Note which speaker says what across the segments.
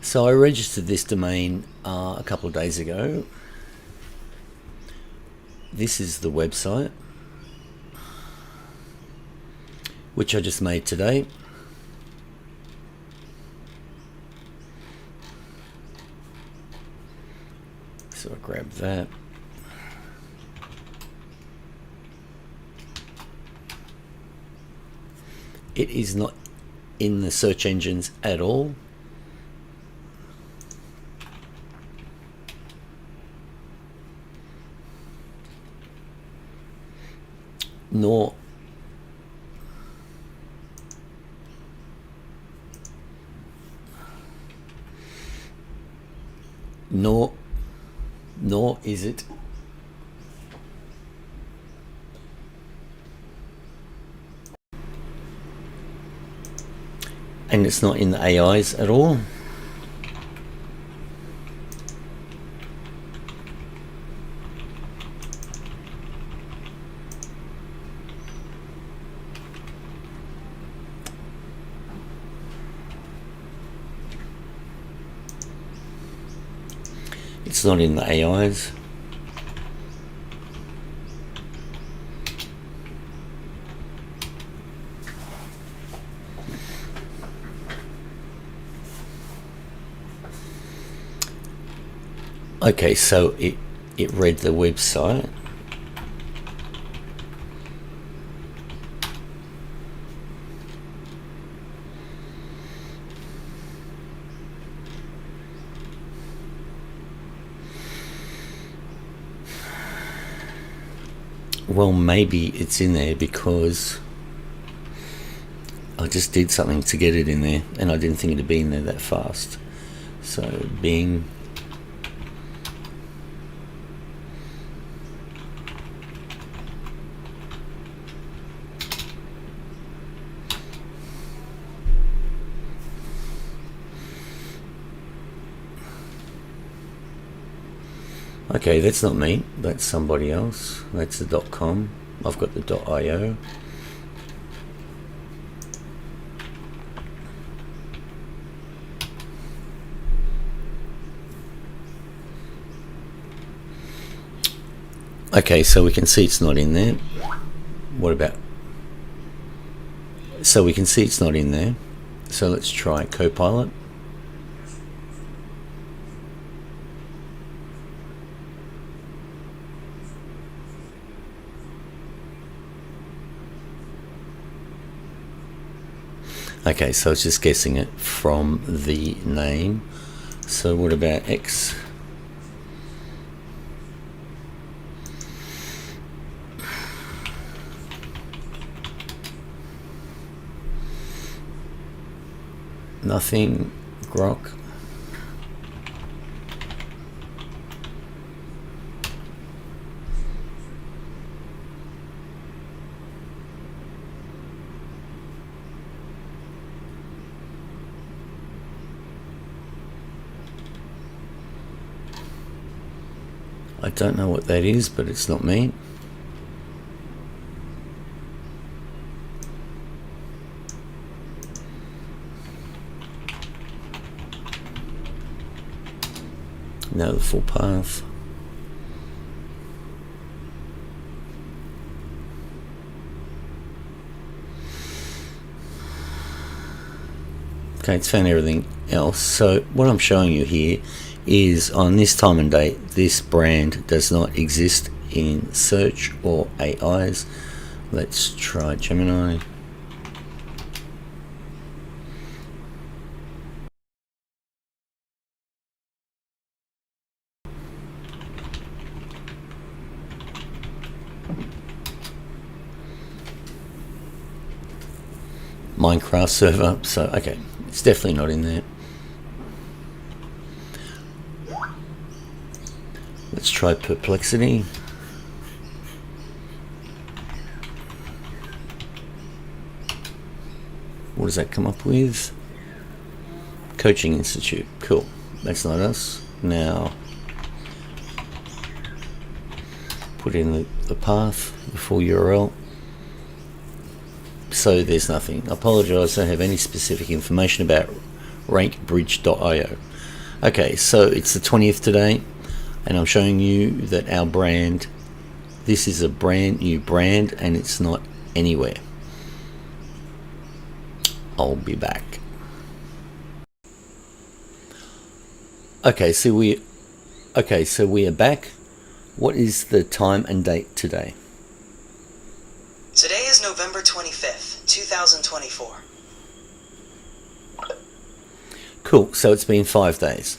Speaker 1: So I registered this domain a couple of days ago. This is the website, which I just made today. So I grab that. It is not in the search engines at all. Nor is it and it's not in the AIs at all. It's not in the AIs. Okay, so it read the website. Well, maybe it's in there because I just did something to get it in there and I didn't think it'd be in there that fast. So Bing. Okay, that's not me, that's somebody else. That's the .com. I've got the .io. Okay, so we can see it's not in there. What about? So we can see it's not in there. So let's try Copilot. Okay, so it's just guessing it from the name. So what about X? Nothing. Grok. I don't know what that is, but it's not me. Now the full path. Okay, it's found everything else. So what I'm showing you here is on this time and date, this brand does not exist in search or AIs. Let's try Gemini. Minecraft server. So okay, it's definitely not in there. Let's try Perplexity. What does that come up with? Coaching Institute. Cool. That's not us. Now put in the path, the full URL. So there's nothing. I apologize, I don't have any specific information about RankBridge.io. Okay, so it's the 20th today, and I'm showing you that our brand, this is a brand new brand, and it's not anywhere. I'll be back. Okay, so we are back. What is the time and date today?
Speaker 2: Today is November 25th, 2024.
Speaker 1: Cool, so it's been 5 days.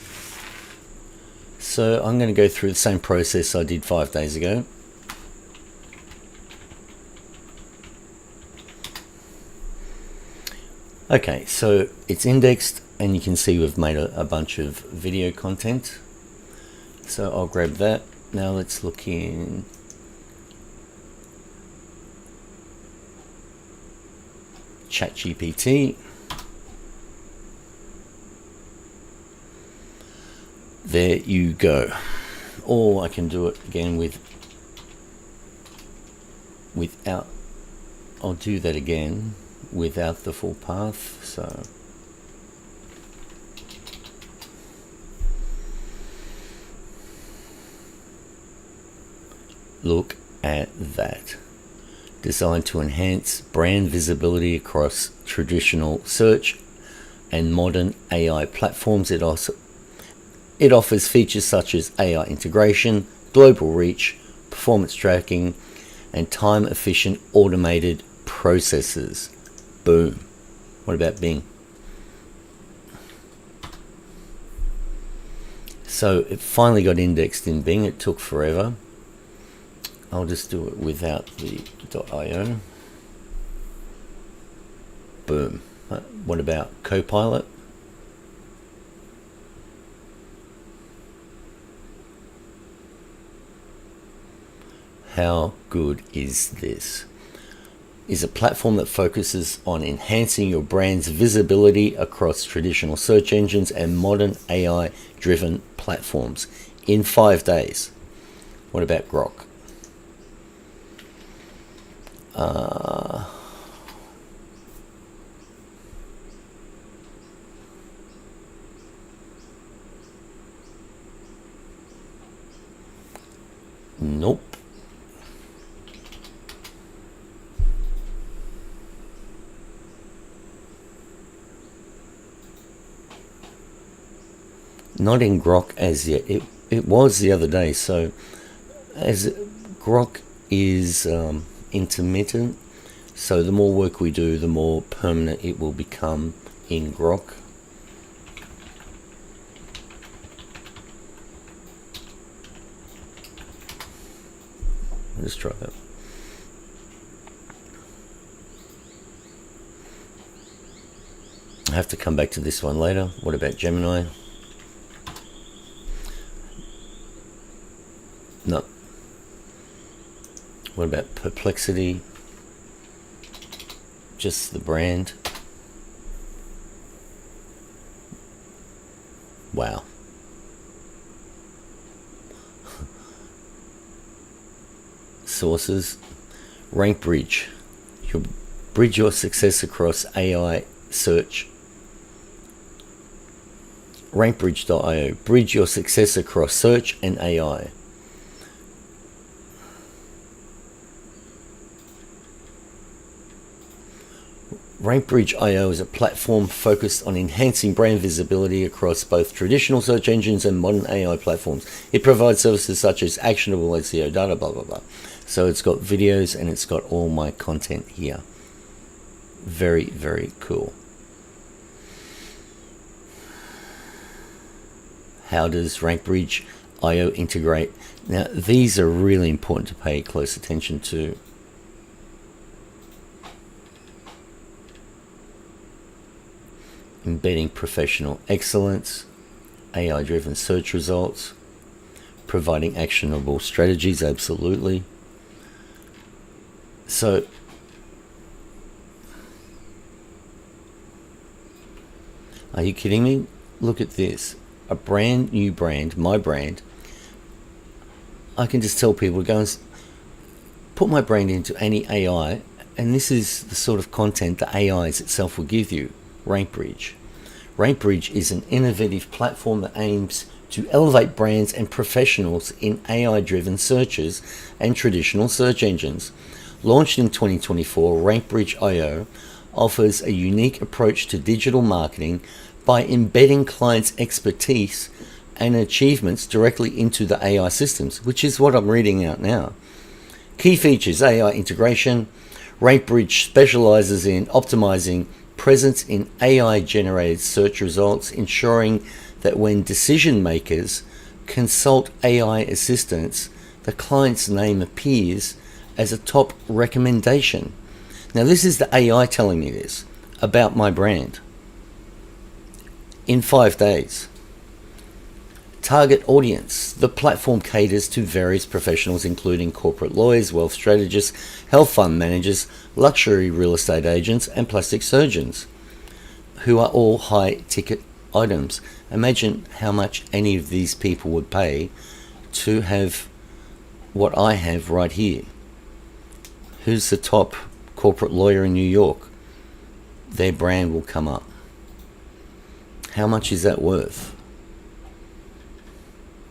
Speaker 1: So I'm going to go through the same process I did 5 days ago. Okay, so it's indexed, and you can see we've made a bunch of video content. So I'll grab that. Now let's look in ChatGPT. There you go. Or I can do it again without, I'll do that again without the full path. So look at that. Designed to enhance brand visibility across traditional search and modern AI platforms. It offers features such as AI integration, global reach, performance tracking, and time-efficient automated processes. Boom. What about Bing? So it finally got indexed in Bing. It took forever. I'll just do it without the .io. Boom. What about Copilot? How good is this? Is a platform that focuses on enhancing your brand's visibility across traditional search engines and modern AI-driven platforms in 5 days. What about Grok? Nope. Not in Grok as yet. It was the other day. So as Grok is intermittent, so the more work we do, the more permanent it will become in Grok. Let's try that. I have to come back to this one later. What about Gemini? No. What about Perplexity? Just the brand. Wow. Sources. RankBridge. Bridge your success across AI search. RankBridge.io. Bridge your success across search and AI. RankBridge IO is a platform focused on enhancing brand visibility across both traditional search engines and modern AI platforms. It provides services such as actionable SEO data, blah, blah, blah. So it's got videos and it's got all my content here. Very, very cool. How does RankBridge IO integrate? Now, these are really important to pay close attention to. Embedding professional excellence, AI-driven search results, providing actionable strategies, absolutely. So, are you kidding me? Look at this. A brand new brand, my brand. I can just tell people, go and put my brand into any AI, and this is the sort of content the AIs itself will give you. RankBridge. RankBridge is an innovative platform that aims to elevate brands and professionals in AI-driven searches and traditional search engines. Launched in 2024, RankBridge AI offers a unique approach to digital marketing by embedding clients' expertise and achievements directly into the AI systems, which is what I'm reading out now. Key features: AI integration. RankBridge specializes in optimizing presence in AI-generated search results, ensuring that when decision makers consult AI assistants, the client's name appears as a top recommendation. Now, this is the AI telling me this about my brand. In 5 days. Target audience. The platform caters to various professionals, including corporate lawyers, wealth strategists, health fund managers, luxury real estate agents, and plastic surgeons, who are all high-ticket items. Imagine how much any of these people would pay to have what I have right here. Who's the top corporate lawyer in New York? Their brand will come up. How much is that worth?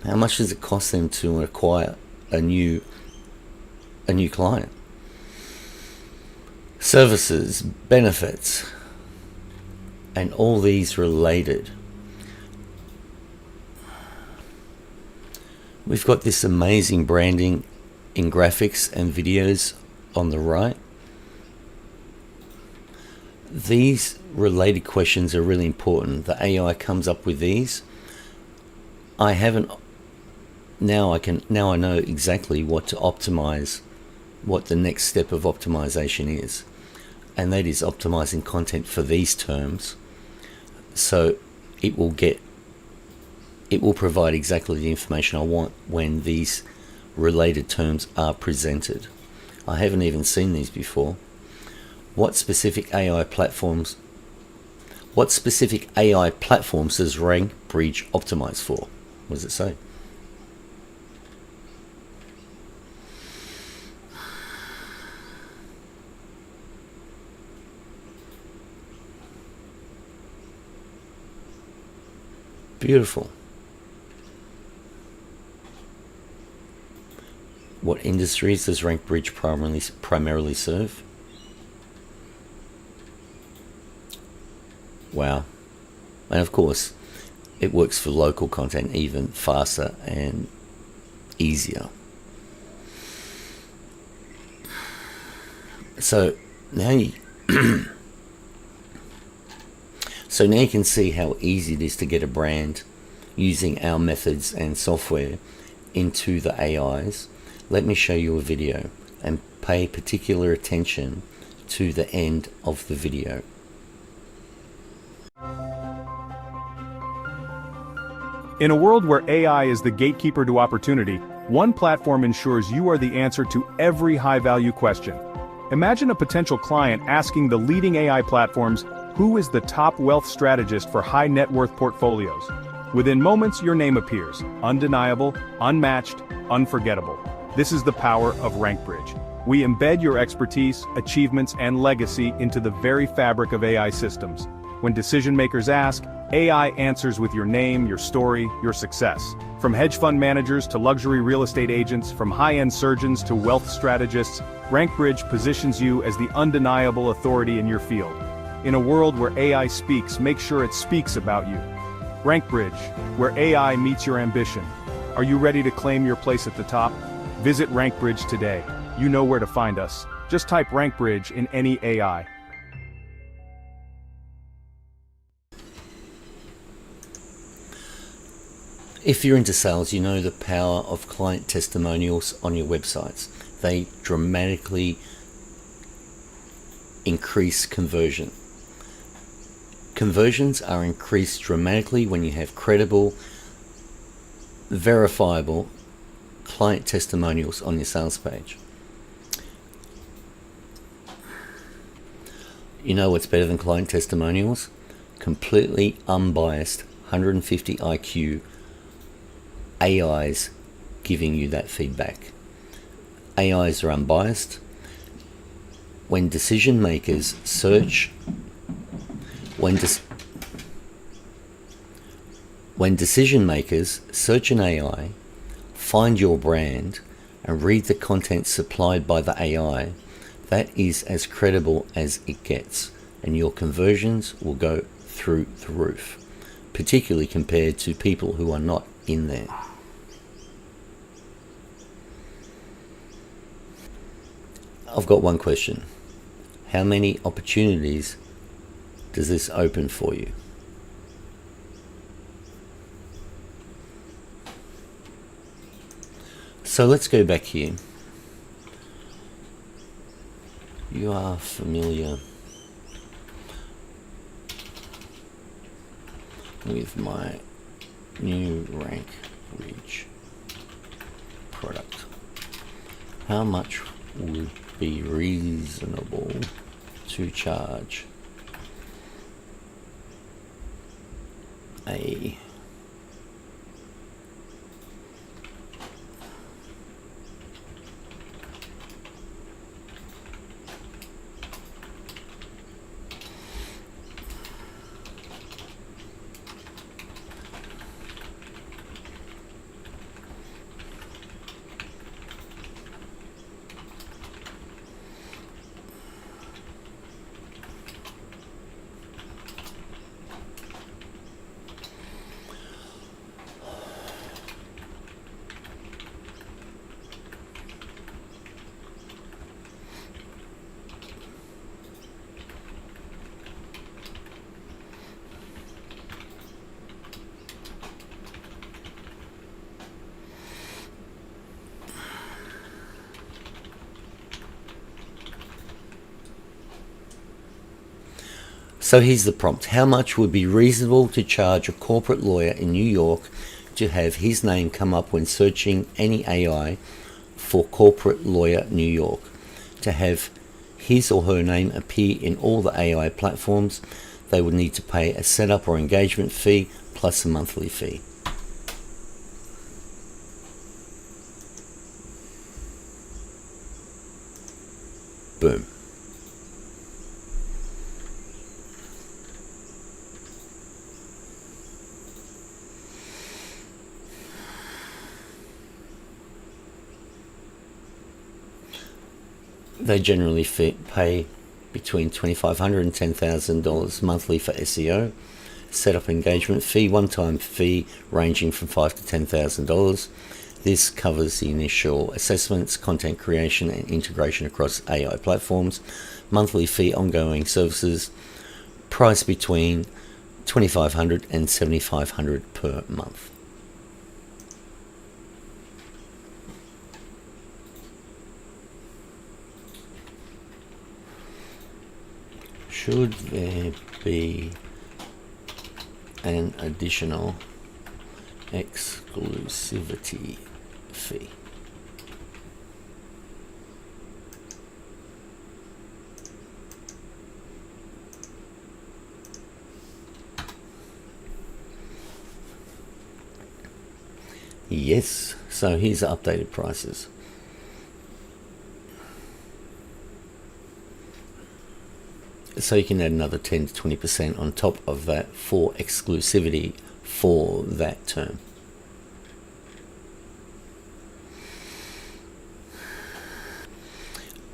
Speaker 1: How much does it cost them to acquire a new client? Services, benefits, and all these related. We've got this amazing branding in graphics and videos on the right. These related questions are really important. The AI comes up with these. Now I know exactly what to optimize, what the next step of optimization is, and that is optimizing content for these terms, so it will provide exactly the information I want when these related terms are presented. I haven't even seen these before. What specific AI platforms does RankBridge optimize for? What does it say? Beautiful. What industries does RankBridge primarily serve? Wow. And of course, it works for local content even faster and easier. So now you can see how easy it is to get a brand using our methods and software into the AIs. Let me show you a video and pay particular attention to the end of the video.
Speaker 3: In a world where AI is the gatekeeper to opportunity, one platform ensures you are the answer to every high-value question. Imagine a potential client asking the leading AI platforms, who is the top wealth strategist for high net worth portfolios? Within moments, your name appears, undeniable, unmatched, unforgettable. This is the power of RankBridge. We embed your expertise, achievements, and legacy into the very fabric of AI systems. When decision makers ask, AI answers with your name, your story, your success. From hedge fund managers to luxury real estate agents, from high-end surgeons to wealth strategists, RankBridge positions you as the undeniable authority in your field. In a world where AI speaks, make sure it speaks about you. RankBridge, where AI meets your ambition. Are you ready to claim your place at the top? Visit RankBridge today. You know where to find us. Just type RankBridge in any AI.
Speaker 1: If you're into sales, you know the power of client testimonials on your websites. They dramatically increase conversion. Conversions are increased dramatically when you have credible, verifiable client testimonials on your sales page. You know what's better than client testimonials? Completely unbiased, 150 IQ AIs giving you that feedback. AIs are unbiased. When decision makers search, when When decision makers search an AI, find your brand, and read the content supplied by the AI, that is as credible as it gets, and your conversions will go through the roof, particularly compared to people who are not in there. I've got one question. How many opportunities does this open for you? So let's go back here. You are familiar with my new RankBridge product. How much would be reasonable to charge a So here's the prompt. How much would be reasonable to charge a corporate lawyer in New York to have his name come up when searching any AI for corporate lawyer New York? To have his or her name appear in all the AI platforms, they would need to pay a setup or engagement fee plus a monthly fee. Boom. They generally pay between $2,500 and $10,000 monthly for SEO, setup engagement fee, one-time fee ranging from $5,000 to $10,000. This covers the initial assessments, content creation, and integration across AI platforms. Monthly fee, ongoing services, price between $2,500 and $7,500 per month. Should there be an additional exclusivity fee? Yes, so here's the updated prices. So you can add another 10 to 20% on top of that for exclusivity for that term.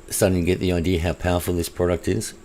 Speaker 1: Starting to get the idea how powerful this product is.